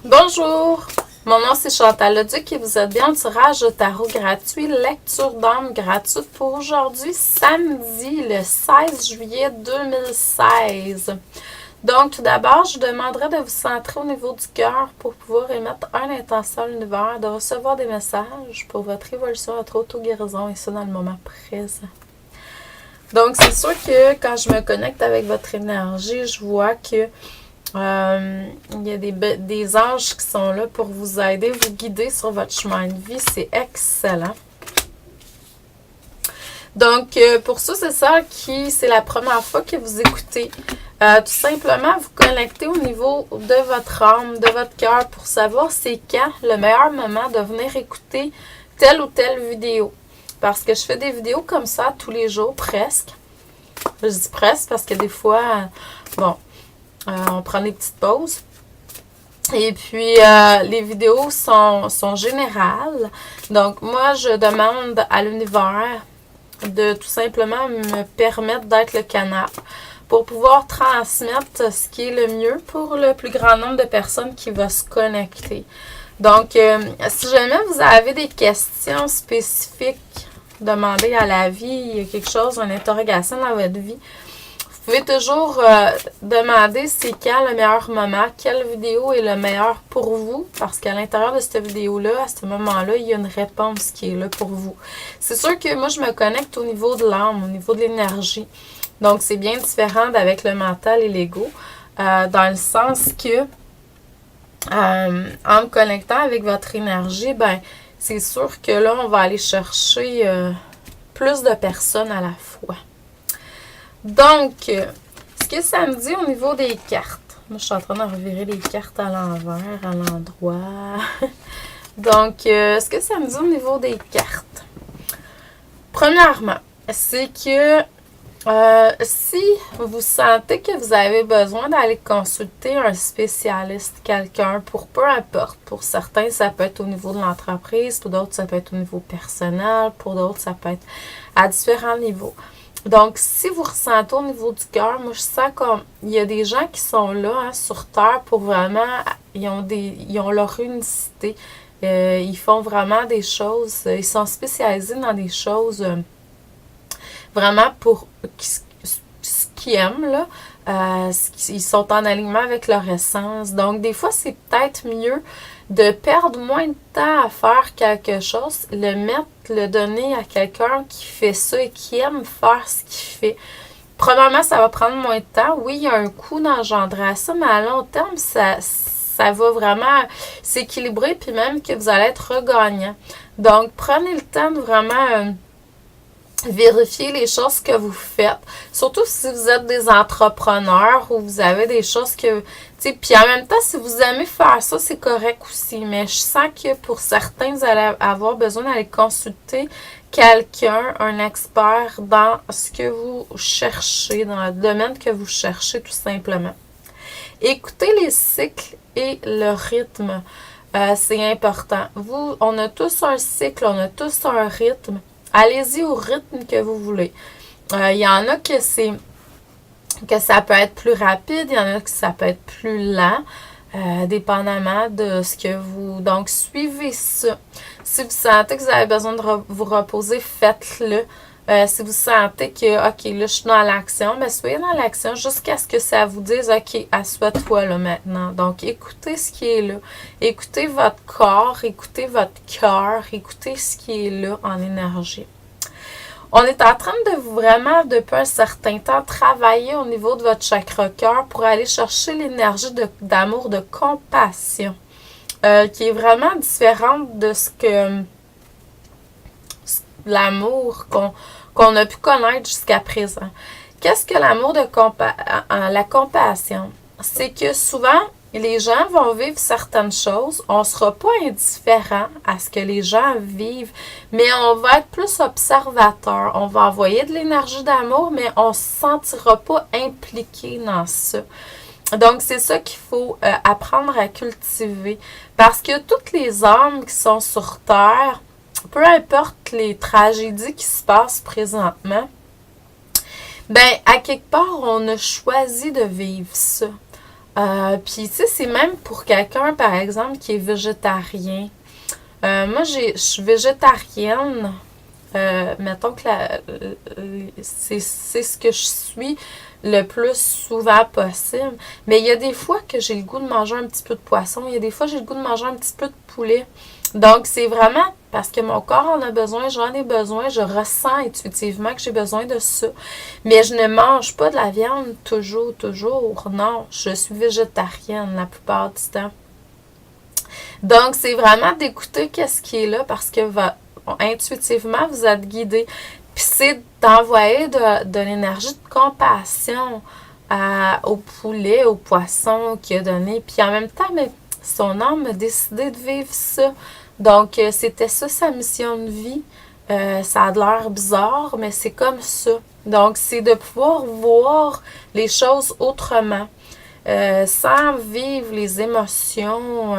Bonjour, mon nom c'est Chantal Leduc et vous êtes bien au tirage de tarot gratuit, lecture d'âme gratuite pour aujourd'hui, samedi le 16 juillet 2016. Donc tout d'abord, je vous demanderai de vous centrer au niveau du cœur pour pouvoir émettre une intention à l'univers, de recevoir des messages pour votre évolution, votre auto-guérison et ça dans le moment présent. Donc c'est sûr que quand je me connecte avec votre énergie, je vois que il y a des anges qui sont là pour vous aider, vous guider sur votre chemin de vie. C'est excellent. Donc, pour ça, c'est ça qui, c'est la première fois que vous écoutez. Tout simplement, vous connectez au niveau de votre âme, de votre cœur pour savoir c'est quand le meilleur moment de venir écouter telle ou telle vidéo. Parce que je fais des vidéos comme ça tous les jours, presque. Je dis presque parce que des fois, bon... on prend des petites pauses. Et puis, les vidéos sont générales. Donc, moi, je demande à l'univers de tout simplement me permettre d'être le canal pour pouvoir transmettre ce qui est le mieux pour le plus grand nombre de personnes qui vont se connecter. Donc, si jamais vous avez des questions spécifiques, demandez à la vie, il y a quelque chose, une interrogation dans votre vie, vous pouvez toujours demander c'est quand le meilleur moment, quelle vidéo est le meilleur pour vous, parce qu'à l'intérieur de cette vidéo-là, à ce moment-là, il y a une réponse qui est là pour vous. C'est sûr que moi, je me connecte au niveau de l'âme, au niveau de l'énergie. Donc, c'est bien différent d'avec le mental et l'ego, dans le sens que, en me connectant avec votre énergie, ben, c'est sûr que là, on va aller chercher plus de personnes à la fois. Donc, ce que ça me dit au niveau des cartes. Moi, je suis en train de revirer les cartes à l'envers, à l'endroit. Donc, ce que ça me dit au niveau des cartes. Premièrement, c'est que si vous sentez que vous avez besoin d'aller consulter un spécialiste, quelqu'un, pour peu importe. Pour certains, ça peut être au niveau de l'entreprise. Pour d'autres, ça peut être au niveau personnel. Pour d'autres, ça peut être à différents niveaux. Donc, si vous ressentez au niveau du cœur, moi, je sens qu'il y a des gens qui sont là, hein, sur Terre, pour vraiment, ils ont leur unicité. Ils font vraiment des choses, ils sont spécialisés dans des choses vraiment pour ce qu'ils aiment, là. Ils sont en alignement avec leur essence. Donc, des fois, c'est peut-être mieux de perdre moins de temps à faire quelque chose, le donner à quelqu'un qui fait ça et qui aime faire ce qu'il fait. Probablement, ça va prendre moins de temps. Oui, il y a un coût d'engendrer à ça, mais à long terme, ça va vraiment s'équilibrer, puis même que vous allez être regagnant. Donc, prenez le temps de vraiment vérifier les choses que vous faites. Surtout si vous êtes des entrepreneurs ou vous avez des choses que... Tu sais, puis en même temps, si vous aimez faire ça, c'est correct aussi. Mais je sens que pour certains, vous allez avoir besoin d'aller consulter quelqu'un, un expert dans ce que vous cherchez, dans le domaine que vous cherchez tout simplement. Écoutez les cycles et le rythme. C'est important. On a tous un cycle, on a tous un rythme. Allez-y au rythme que vous voulez. Il y en a que ça peut être plus rapide, il y en a que ça peut être plus lent, dépendamment de ce que vous... Donc, suivez ça. Si vous sentez que vous avez besoin de vous reposer, faites-le. Si vous sentez que, OK, là, je suis dans l'action, bien, soyez dans l'action jusqu'à ce que ça vous dise, OK, assois-toi là maintenant. Donc, écoutez ce qui est là. Écoutez votre corps, écoutez votre cœur, écoutez ce qui est là en énergie. On est en train de vraiment, depuis un certain temps, travailler au niveau de votre chakra cœur pour aller chercher l'énergie d'amour, de compassion, qui est vraiment différente de ce que l'amour qu'on a pu connaître jusqu'à présent. Qu'est-ce que l'amour de la compassion? C'est que souvent, les gens vont vivre certaines choses. On ne sera pas indifférent à ce que les gens vivent, mais on va être plus observateur. On va envoyer de l'énergie d'amour, mais on ne se sentira pas impliqué dans ça. Donc, c'est ça qu'il faut apprendre à cultiver. Parce que toutes les âmes qui sont sur Terre, peu importe les tragédies qui se passent présentement, ben à quelque part, on a choisi de vivre ça. Puis, tu sais, c'est même pour quelqu'un, par exemple, qui est végétarien. Moi, je suis végétarienne. Mettons que c'est ce que je suis le plus souvent possible. Mais il y a des fois que j'ai le goût de manger un petit peu de poisson. Il y a des fois que j'ai le goût de manger un petit peu de poulet. Donc, c'est vraiment parce que mon corps en a besoin, j'en ai besoin, je ressens intuitivement que j'ai besoin de ça. Mais je ne mange pas de la viande toujours, toujours. Non, je suis végétarienne la plupart du temps. Donc, c'est vraiment d'écouter qu'est-ce qui est là parce que intuitivement, vous êtes guidé. Puis c'est d'envoyer de l'énergie de compassion au poulet, au poisson qu'il a donné. Puis en même temps, mais son âme a décidé de vivre ça. Donc, c'était ça sa mission de vie. Ça a de l'air bizarre, mais c'est comme ça. Donc, c'est de pouvoir voir les choses autrement. Sans vivre les émotions,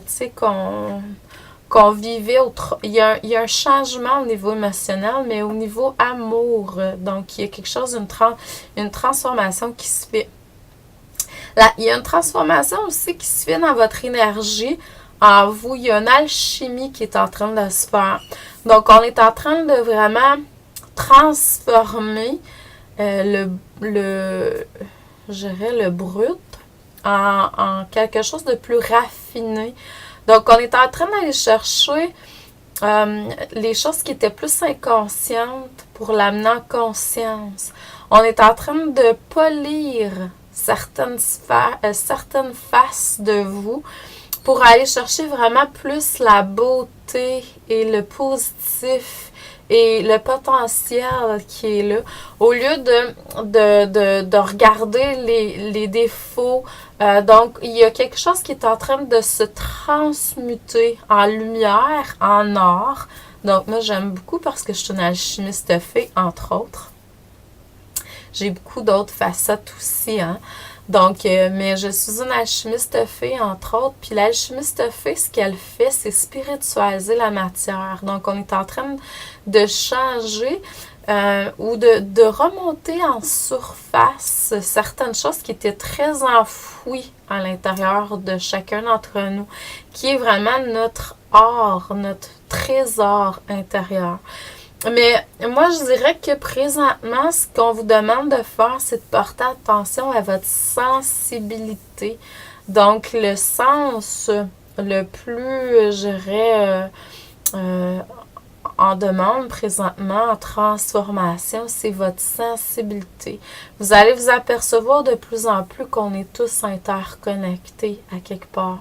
tu sais, qu'on vivait il y a un changement au niveau émotionnel, mais au niveau amour. Donc, il y a quelque chose, une transformation qui se fait. Là, il y a une transformation aussi qui se fait dans votre énergie. En vous, il y a une alchimie qui est en train de se faire. Donc, on est en train de vraiment transformer je dirais, le brut en quelque chose de plus raffiné. Donc, on est en train d'aller chercher les choses qui étaient plus inconscientes pour l'amener en conscience. On est en train de polir certaines faces de vous pour aller chercher vraiment plus la beauté et le positif et le potentiel qui est là, au lieu de regarder les défauts. Donc, il y a quelque chose qui est en train de se transmuter en lumière, en or. Donc, moi, j'aime beaucoup parce que je suis une alchimiste fée, entre autres. J'ai beaucoup d'autres facettes aussi, hein. Donc, mais je suis une alchimiste fée, entre autres. Puis l'alchimiste fée, ce qu'elle fait, c'est spiritualiser la matière. Donc, on est en train de changer ou de remonter en surface certaines choses qui étaient très enfouies à l'intérieur de chacun d'entre nous, qui est vraiment notre or, notre trésor intérieur. Mais moi, je dirais que présentement, ce qu'on vous demande de faire, c'est de porter attention à votre sensibilité. Donc, le sens le plus, je dirais, en demande présentement, en transformation, c'est votre sensibilité. Vous allez vous apercevoir de plus en plus qu'on est tous interconnectés à quelque part.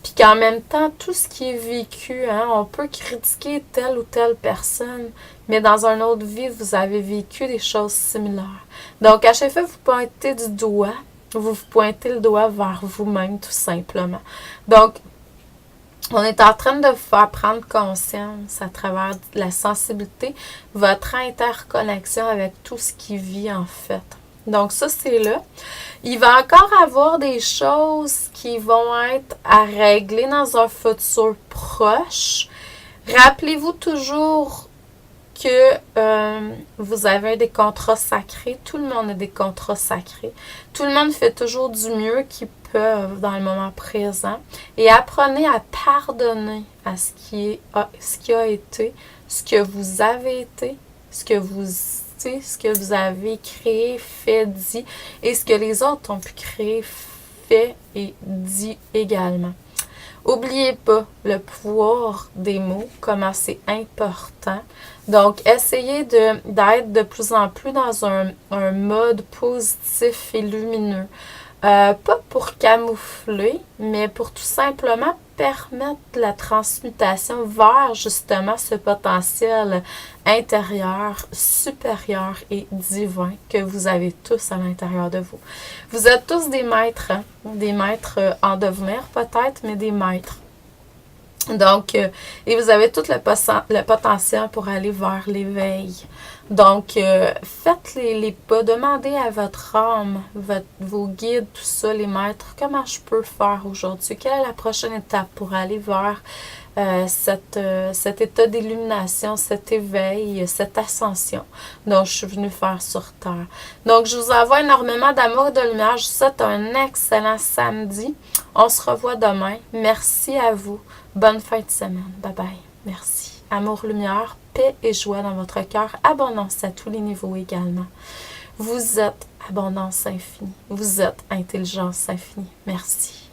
Puis qu'en même temps, tout ce qui est vécu, hein, on peut critiquer telle ou telle personne, mais dans une autre vie, vous avez vécu des choses similaires. Donc, à chaque fois que vous pointez du doigt, vous pointez le doigt vers vous-même, tout simplement. Donc, on est en train de vous faire prendre conscience à travers la sensibilité, votre interconnexion avec tout ce qui vit en fait. Donc ça, c'est là. Il va encore avoir des choses qui vont être à régler dans un futur proche. Rappelez-vous toujours que vous avez des contrats sacrés. Tout le monde a des contrats sacrés. Tout le monde fait toujours du mieux qu'il peut dans le moment présent. Et apprenez à pardonner à ce qui a été, ce que vous avez été, ce que vous avez créé, fait, dit, et ce que les autres ont pu créer, fait et dit également. N'oubliez pas le pouvoir des mots, comment c'est important. Donc, essayez d'être de plus en plus dans un mode positif et lumineux. Pas pour camoufler, mais pour tout simplement permettre la transmutation vers justement ce potentiel intérieur, supérieur et divin que vous avez tous à l'intérieur de vous. Vous êtes tous des maîtres, hein? Des maîtres en devenir peut-être, mais des maîtres. Donc, et vous avez tout le potentiel pour aller vers l'éveil. Donc, faites les pas, demandez à votre âme, vos guides, tout ça, les maîtres, comment je peux faire aujourd'hui? Quelle est la prochaine étape pour aller vers cet état d'illumination, cet éveil, cette ascension dont je suis venue faire sur Terre. Donc, je vous envoie énormément d'amour et de lumière. Je vous souhaite un excellent samedi. On se revoit demain. Merci à vous. Bonne fin de semaine. Bye bye. Merci. Amour, lumière, paix et joie dans votre cœur. Abondance à tous les niveaux également. Vous êtes abondance infinie. Vous êtes intelligence infinie. Merci.